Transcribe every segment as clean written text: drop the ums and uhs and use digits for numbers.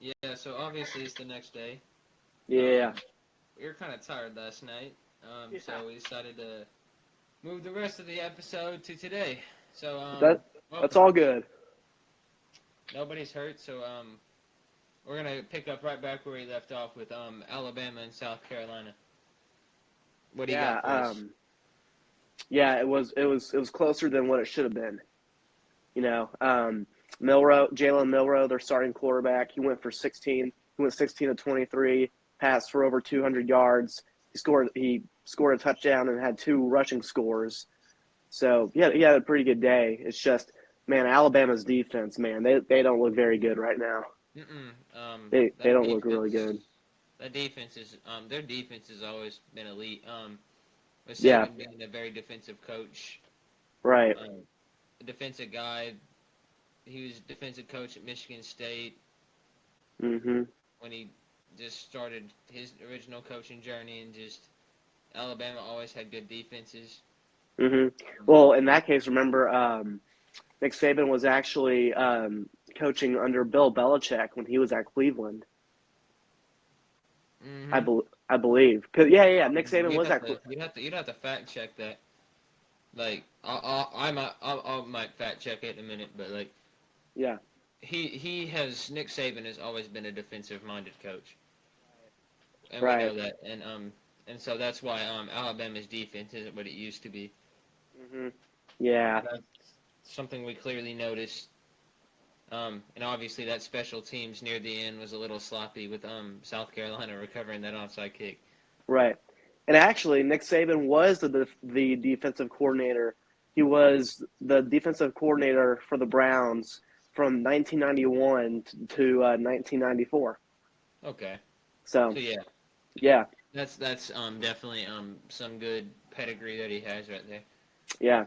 Yeah, so obviously it's the next day. Yeah. We were kind of tired last night, Yeah. so we decided to move the rest of the episode to today. So, That that's welcome. all good. Nobody's hurt, so we're gonna pick up right back where we left off with Alabama and South Carolina. What do you Yeah. got for us? Yeah. It was closer than what it should have been. You know, Jalen Milrow, their starting quarterback, he went for 16. He went 16 to 23, passed for over 200 yards. He scored a touchdown and had two rushing scores. So yeah, he had a pretty good day. It's just, man, Alabama's defense, man, they don't look very good right now. Mm-mm. They That don't look really defense, good. that defense is their defense has always been elite. With Yeah, Saban being a very defensive coach, right. a defensive guy. He was defensive coach at Michigan State Mhm. when he just started his original coaching journey, and just Alabama always had good defenses. Mhm. Um, Well, in that case, remember Nick Saban was actually coaching under Bill Belichick when he was at Cleveland. I mm-hmm. bel I believe. 'Cause, yeah. Nick Saban was at. You'd have to fact check that. Like I might fact check it in a minute, but like Yeah. Nick Saban has always been a defensive minded coach, and we Right. know that, and so that's why Alabama's defense isn't what it used to be. Mhm. Yeah. That's something we clearly noticed. And obviously that special teams near the end was a little sloppy with South Carolina recovering that onside kick. Right. And actually, Nick Saban was the defensive coordinator. He was the defensive coordinator for the Browns from 1991 to 1994. Okay, So so yeah, yeah, that's definitely some good pedigree that he has right there. yeah.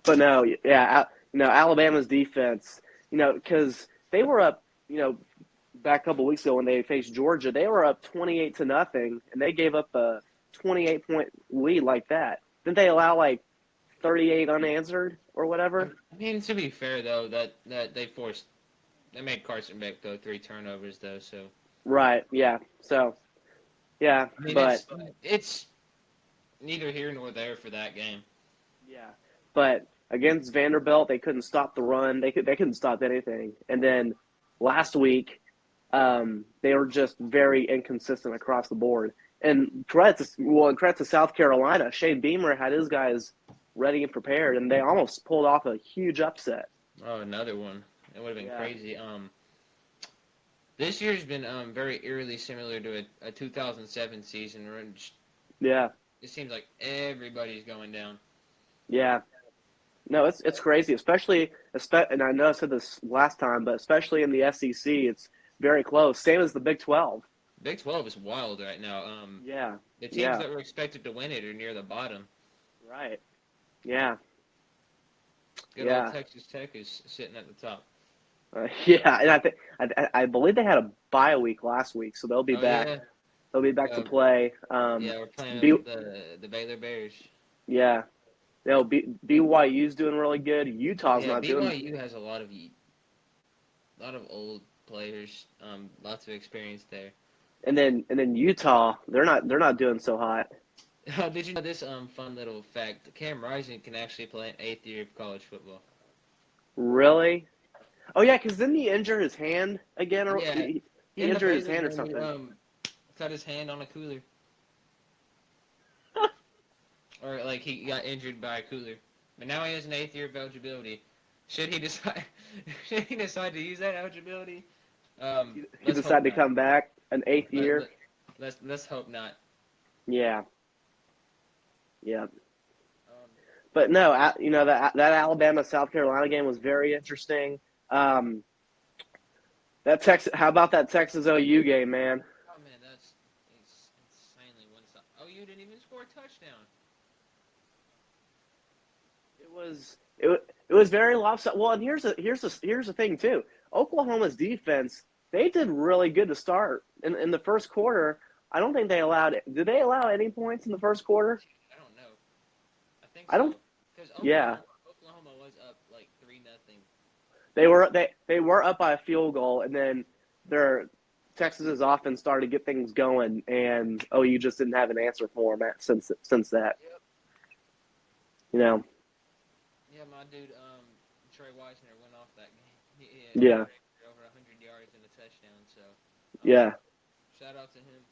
But no, yeah, Alabama's defense, because they were up, back a couple weeks ago when they faced Georgia, they were up 28 to nothing, and they gave up a 28-point lead like that. Didn't they allow like 38 unanswered or whatever? I mean, to be fair though, that they made Carson Beck throw three turnovers though, so Right. Yeah. So yeah, I mean but it's neither here nor there for that game. yeah, but against Vanderbilt, they couldn't stop the run. They couldn't stop anything. And then last week, they were just very inconsistent across the board. And credit to South Carolina, Shane Beamer had his guys ready and prepared, and they almost pulled off a huge upset. Oh, another one. It would have been Yeah. crazy. This year's been very eerily similar to a 2007 season where Yeah. it seems like everybody's going down. Yeah. No, it's crazy, and I know I said this last time, but especially in the SEC, it's very close. Same as the Big 12. Big 12 is wild right now. Yeah. The teams Yeah. that were expected to win it are near the bottom. Right. Yeah. Good old Yeah. Texas Tech is sitting at the top. Yeah, and I believe they had a bye week last week, so they'll be Oh back. yeah, They'll be back to uh, play. yeah, we're playing them B, with the Baylor Bears. yeah, BYU's doing really good. Utah's Yeah, not doing, BYU has a lot of old players, lots of experience there. and then Utah, they're not doing so hot. Did you know this fun little fact? Cam Rising can actually play an eighth year of college football. Really? Oh yeah, because didn't he injure his hand again, or Yeah, he in the injured his Baylor hand or game, he something? cut his hand on a cooler, or like he got injured by a cooler. But now he has an eighth year of eligibility. Should he decide? Should he decide to use that eligibility? He Let's hope decided to not. come back an eighth Let, year. let, let's hope not. Yeah, yeah. Um, But no, that Alabama South Carolina game was very interesting. Um, how about that Texas OU game, man? oh man, that's insanely one side. Oh, you didn't even score a touchdown. It was very lopsided. Well, and here's the thing too. Oklahoma's defense, they did really good to start in the first quarter. I don't think they allowed. Did they allow any points in the first quarter? I don't know. I think I don't. so. Because Yeah, Oklahoma was up like 3-0. they were up by a field goal, and then their Texas's offense started to get things going, and OU just didn't have an answer for him since that. Yep. You know. Yeah, my dude, Trey Weisner went off that game. He Yeah. over 100 yards and a touchdown. So, Yeah. shout out to him.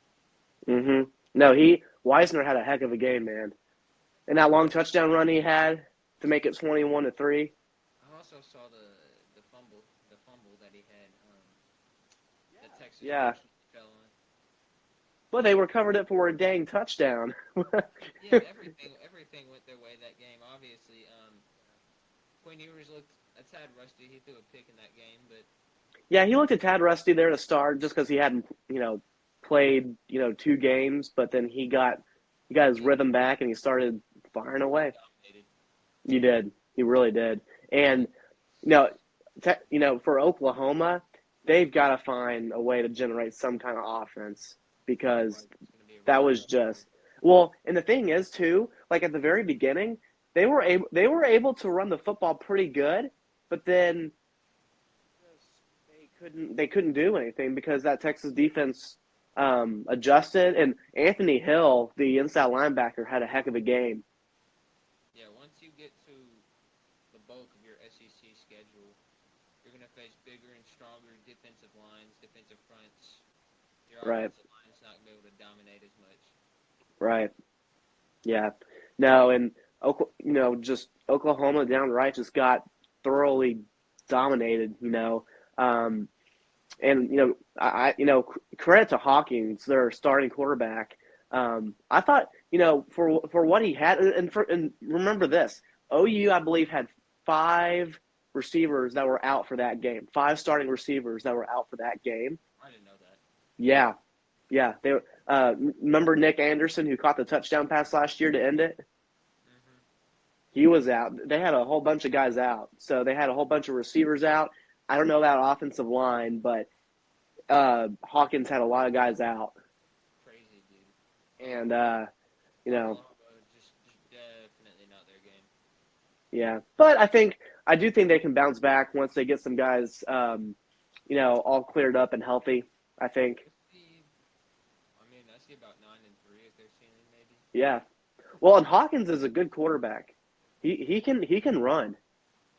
No, Weisner had a heck of a game, man. And that long touchdown run he had to make it 21-3. I also saw the fumble that he had. That Texas Yeah. fell on. But they recovered it for a dang touchdown. Yeah, everything went their way that game. Obviously, Quinn Ewers looked a tad rusty. He threw a pick in that game, but Yeah, he looked a tad rusty there to start just because he hadn't, played, 2 games. But then he got his rhythm back and he started firing away. dominated. He did. He really did. And for Oklahoma, they've got to find a way to generate some kind of offense because that was just and the thing is too, like at the very beginning, they were able to run the football pretty good, but then they couldn't do anything because that Texas defense adjusted, and Anthony Hill, the inside linebacker, had a heck of a game. Yeah, once you get to the bulk of your SEC schedule, you're going to face bigger and stronger defensive lines, defensive fronts. Your Right. offensive line's not going to be able to dominate as much. Right. Yeah. No, and just Oklahoma downright just got thoroughly dominated. And credit to Hawkins, their starting quarterback. I thought for what he had, and remember this, OU I believe had 5 receivers that were out for that game. 5 starting receivers that were out for that game. I didn't know that. Yeah. They remember Nick Anderson, who caught the touchdown pass last year to end it? Mm-hmm. He was out. They had a whole bunch of guys out. So they had a whole bunch of receivers out. I don't know that offensive line, but Hawkins had a lot of guys out. Crazy, dude. And, Just definitely not their game. yeah. But I do think they can bounce back once they get some guys, all cleared up and healthy, I think. I see about 9-3 as their ceiling, maybe. Yeah. Well, and Hawkins is a good quarterback. He can run.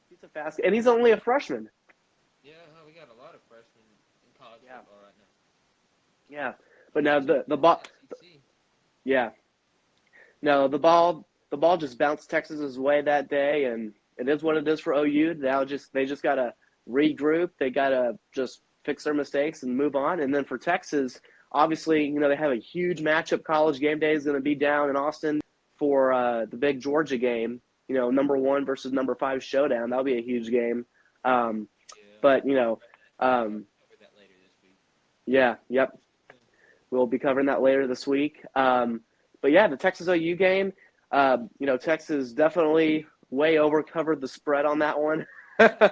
He's a fast, and he's only a freshman. Yeah, we got a lot of freshmen in college football right now. Yeah, but now the ball. Yeah. No, the ball just bounced Texas's way that day, and it is what it is for OU. They just gotta regroup. They gotta just fix their mistakes and move on. And then for Texas, obviously, they have a huge matchup. College game day is going to be down in Austin for the big Georgia game. Number 1 versus number 5 showdown. That'll be a huge game. But cover that later this week. Yeah, yep. We'll be covering that later this week. But yeah, the Texas OU game. Texas definitely way over covered the spread on that one. I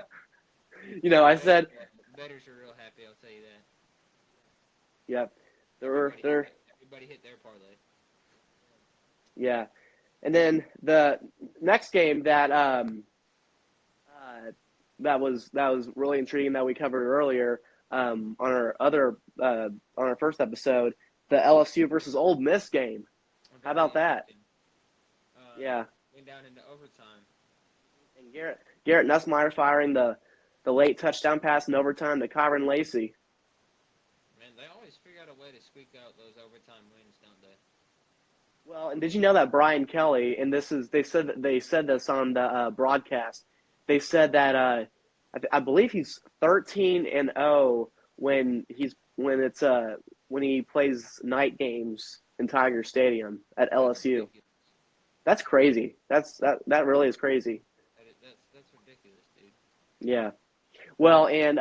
said. Bettors are real happy. I'll tell you that. Yep. Everybody hit their parlay. Yeah, and then the next game that that was really intriguing that we covered earlier on our first episode, the LSU versus Ole Miss game. How about that? Yeah. Went down into overtime. And Garrett Nussmeier firing the late touchdown pass in overtime to Kyron Lacey. Man, they always figure out a way to squeak out those overtime wins, don't they? Well, and did you know that Brian Kelly, and they said this on the broadcast. They said that I believe he's 13-0 when he plays night games in Tiger Stadium at LSU. That's crazy. That really is crazy. That's ridiculous, dude. Yeah. Well, and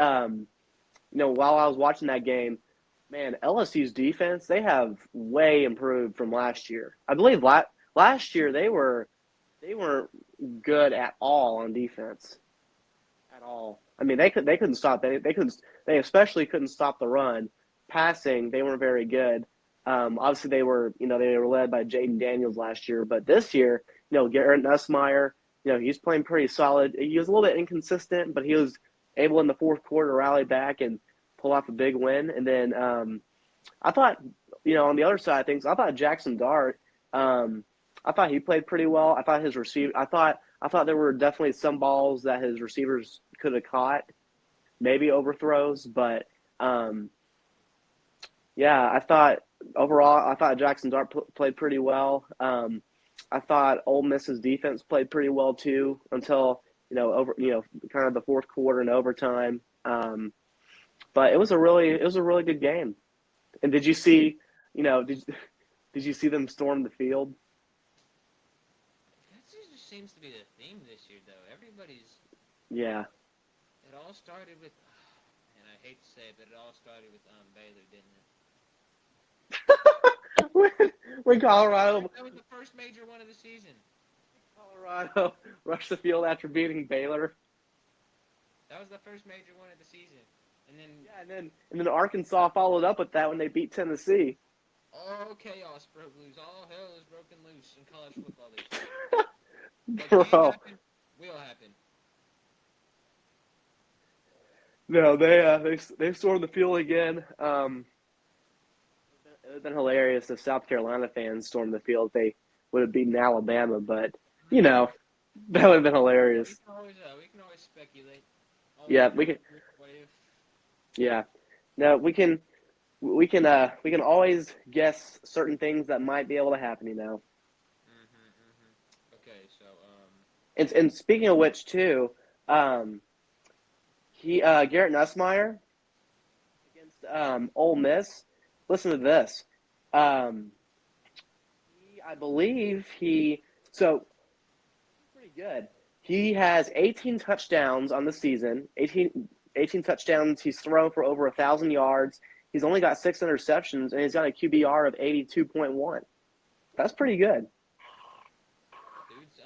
while I was watching that game, man, LSU's defense, they have way improved from last year. I believe last year they weren't good at all on defense. At all. I mean, they couldn't stop they especially couldn't stop the run. Passing, they weren't very good. Obviously they were led by Jaden Daniels last year, but this year, Garrett Nussmeier, he's playing pretty solid. He was a little bit inconsistent, but he was able in the fourth quarter to rally back and pull off a big win. And then I thought, on the other side of things, I thought Jackson Dart, I thought he played pretty well. I thought his receiver, I thought there were definitely some balls that his receivers could have caught, maybe overthrows, but yeah, I thought overall, I thought Jackson Dart played pretty well. I thought Ole Miss's defense played pretty well too until kind of the fourth quarter and overtime. But it was a really good game. And did you see, did you see them storm the field? That just seems to be the theme this year, though. Everybody's. Yeah. It all started with, and I hate to say it, but it all started with Baylor, didn't it? when Colorado That was the first major one of the season. Colorado rushed the field after beating Baylor. That was the first major one of the season, and then and then Arkansas followed up with that when they beat Tennessee. all chaos broke loose. All hell is broken loose in college football this year. Bro. What can happen will happen. No, they stormed the field again. It would have been hilarious if South Carolina fans stormed the field. They would have beaten Alabama, but that would have been hilarious. We can always speculate. Yeah, we can. Yeah, no, we can always guess certain things that might be able to happen. Okay, so And speaking of which, too, Garrett Nussmeier against Ole Miss. Listen to this. I believe so pretty good. He has 18 touchdowns on the season. 18 touchdowns. He's thrown for over 1,000 yards. He's only got 6 interceptions, and he's got a QBR of 82.1. That's pretty good. Dude's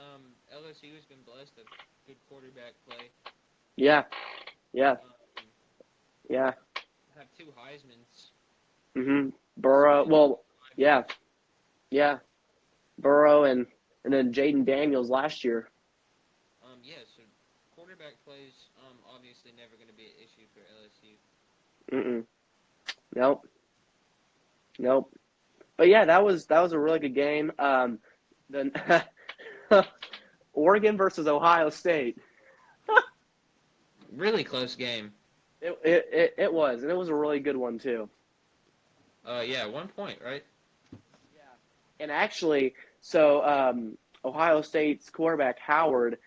LSU's been blessed with good quarterback play. Yeah. Have 2 Heismans. Burrow. Well, yeah. Burrow and then Jaden Daniels last year. So quarterback plays obviously never going to be an issue for LSU. Nope. But yeah, that was a really good game. Then Oregon versus Ohio State. Really close game. It was, and it was a really good one too. 1 point, right? Yeah. And actually, so Ohio State's quarterback Howard,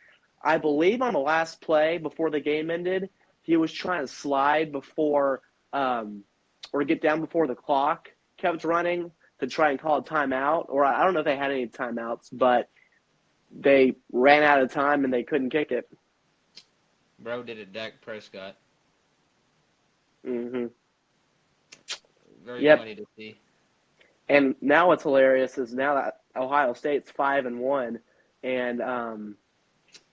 I believe on the last play before the game ended, he was trying to slide before or get down before the clock kept running to try and call a timeout. Or I don't know if they had any timeouts, but they ran out of time and they couldn't kick it. Bro did it, Dak Prescott. Mm-hmm. Very funny to see. And now what's hilarious is now that Ohio State's 5-1, and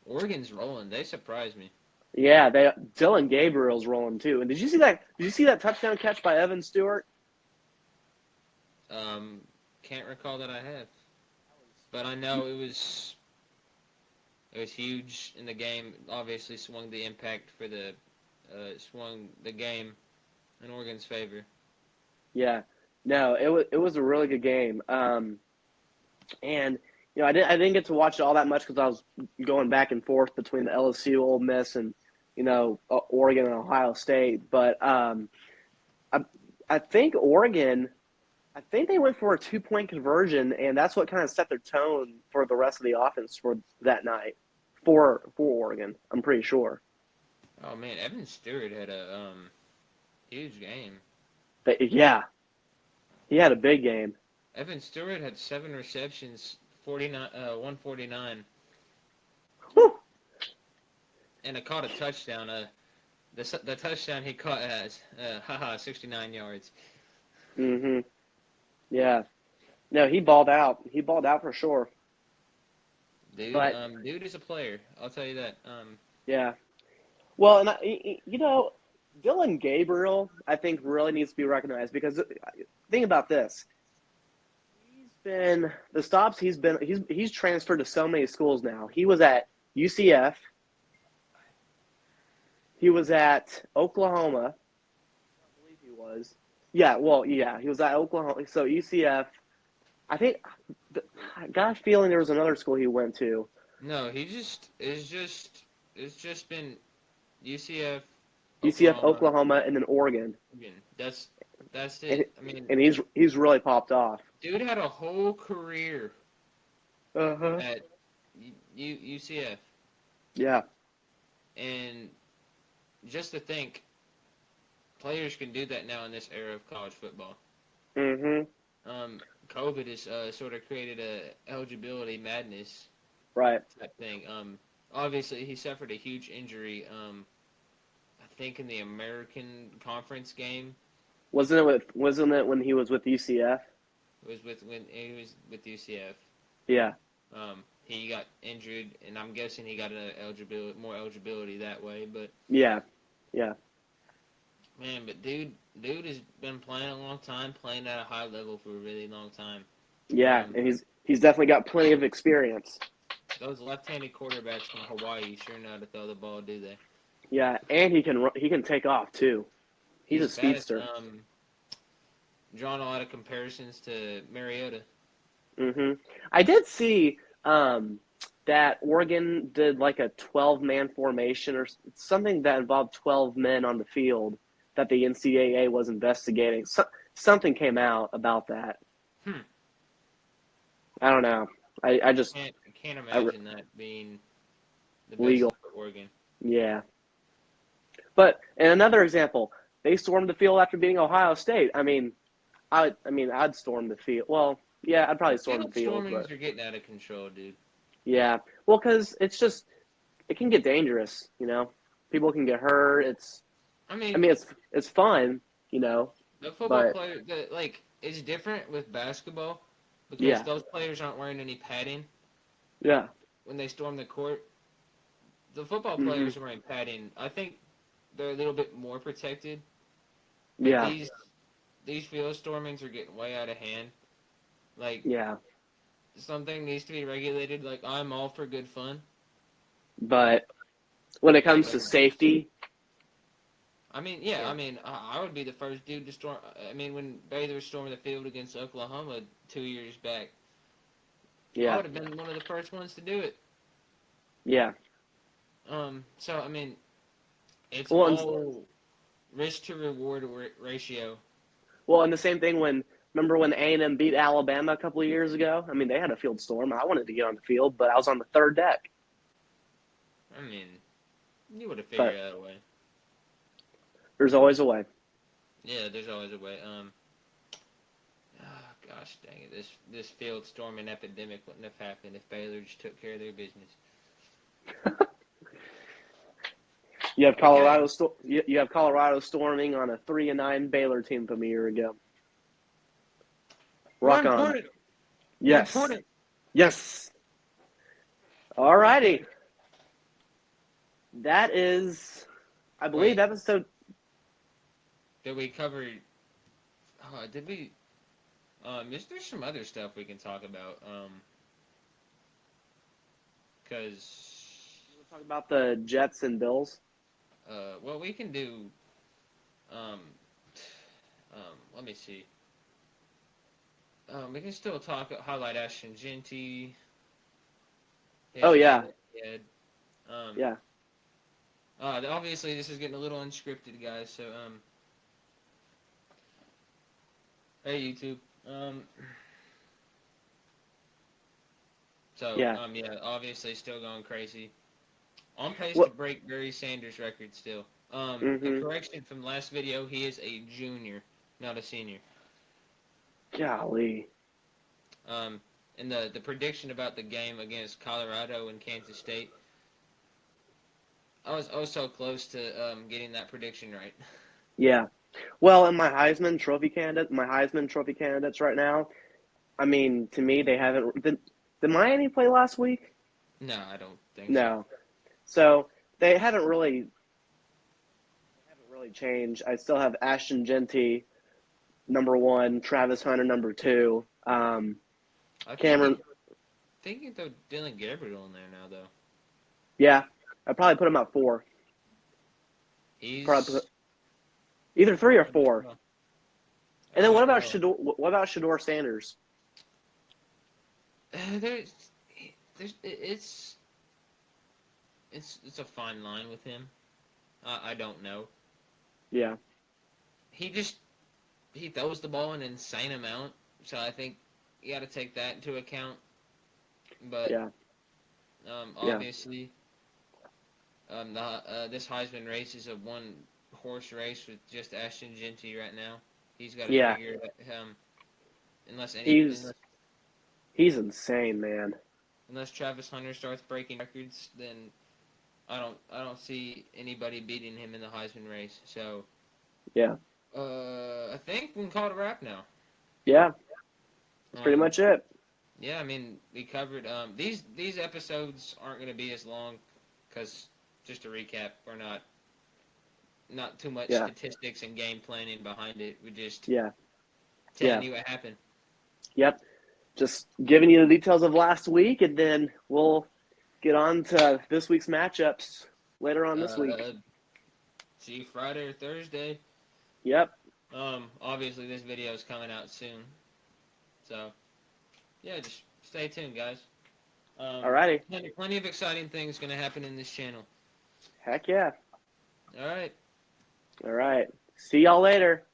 Oregon's rolling. They surprised me. Yeah, Dylan Gabriel's rolling too. And did you see that? Did you see that touchdown catch by Evan Stewart? Can't recall that I have, but I know it was huge in the game. Obviously, swung the impact for swung the game in Oregon's favor. Yeah, no, it was a really good game. And I didn't get to watch it all that much because I was going back and forth between the LSU, Ole Miss, and Oregon and Ohio State. But I think Oregon, they went for a 2-point conversion, and that's what kind of set their tone for the rest of the offense for that night for Oregon. I'm pretty sure. Oh man, Evan Stewart had a huge game. But, yeah, he had a big game. Evan Stewart had 7 receptions, 149. Whew. And caught a touchdown. The touchdown he caught has 69 yards. Mhm. Yeah. No, he balled out. He balled out for sure. Dude is a player. I'll tell you that. Yeah. Well, and Dylan Gabriel, I think, really needs to be recognized because think about this. He's transferred to so many schools now. He was at UCF. He was at Oklahoma. was. Yeah, well, yeah, he was at Oklahoma. So UCF, I think, I got a feeling there was another school he went to. No, it's just been UCF, UCF, Oklahoma, Oklahoma, and then Oregon. Oregon. That's And, it. I mean, and he's really popped off. dude had a whole career Uh-huh. at UCF, Yeah. and just to think, players can do that now in this era of college football. Mm-hmm. COVID has sort of created a eligibility madness Right. type thing. Obviously he suffered a huge injury. I think in the American Conference game Wasn't it when he was with UCF? was with when he was with UCF. Yeah. He got injured, and I'm guessing he got more eligibility that way. But Yeah. Yeah. man, but dude has been playing a long time, playing at a high level for a really long time. Yeah. And he's definitely got plenty of experience. Those left-handed quarterbacks from Hawaii sure know how to throw the ball, do they? Yeah, and he can take off too. He's a He's bad at speedster. drawing a lot of comparisons to Mariota. I did see that Oregon did like a 12-man formation or something that involved 12 men on the field that the NCAA was investigating. Something came out about that. Hmm. I don't know. I just Can't imagine that being the best legal. thing for Oregon. Yeah. But and another example, they stormed the field after beating Ohio State. I'd storm the field. Well, yeah, I'd probably The storm the field field, but stormings are getting out of control, dude. yeah. Well, because it can get dangerous. People can get hurt. I I mean, mean, it's fun, the football but player, it's different with basketball because yeah, those players aren't wearing any padding yeah, when they storm the court. The football hmm players are wearing padding. I think they're a little bit more protected, but yeah, these field stormings are getting way out of hand. Like yeah. something needs to be regulated. Like I'm all for good fun. But when it comes But to safety, I mean, yeah, yeah, I mean, I would be the first dude to storm. I mean, when Baylor stormed the field against Oklahoma 2 years back, I yeah, would have been one of the first ones to do it. yeah. So I mean, it's Well, and, all risk to reward ratio. and the same thing remember when A&M beat Alabama a couple of years ago? I mean, they had a field storm. I wanted to get on the field, but I was on the third deck. I mean, you would have But figured out a way. there's always a way. Yeah, there's always a way. Gosh dang it, this field storming epidemic wouldn't have happened if Baylor just took care of their business. You have Okay. Colorado storming on a 3-9 Baylor team from a year ago. More Rock on. important. More Yes. important. Yes. All Okay. righty. That is, I believe, Wait, episode. did we cover? Did we? There's some other stuff we can talk about. Cause, We'll talk about the Jets and Bills. well, we can do. Um, let me see. We can still highlight Ashton Genty. Oh, His yeah. game that he had. Yeah. Obviously, this is getting a little unscripted, guys. So, hey YouTube. Yeah. Yeah, obviously still going crazy. On pace to What? break Barry Sanders' record still. A Mm-hmm. correction from last video, he is a junior, not a senior. Golly. And the prediction about the game against Colorado and Kansas State, I was so close to getting that prediction right. Yeah. Well, and my Heisman Trophy candidates right now. I mean, to me, they haven't. Did Miami play last week? No, I don't think so. No. So they haven't really changed. I still have Ashton Genty number one, Travis Hunter number two. I Cameron, think you throw Dylan Gabriel in there now though. yeah, I'd probably put him at four. Probably He's put either three or four. And then I what don't about know. Shador? What about Shador Sanders? There's, it's a fine line with him. I don't know. Yeah, He just he throws the ball an insane amount, so I think you got to take that into account. But yeah, yeah, obviously, this Heisman race is a one horse race with just Ashton Genty right now. He's got to yeah. figure it. He's he's insane, man. Unless Travis Hunter starts breaking records, then I don't see anybody beating him in the Heisman race. So Yeah, I think we can call it a wrap now. yeah. That's pretty Um, much it. yeah, I mean we covered these episodes aren't going to be as long because just to recap, we're not too much Yeah, statistics and game planning behind it. We're just yeah, telling yeah. you what happened. Yep. Just giving you the details of last week, and then we'll get on to this week's matchups later on this week. Uh, See you Friday or Thursday. Yep. Obviously this video is coming out soon, so yeah, just stay tuned, guys. Alrighty. Plenty of exciting things going to happen in this channel. Heck yeah. All right. All right. See y'all later.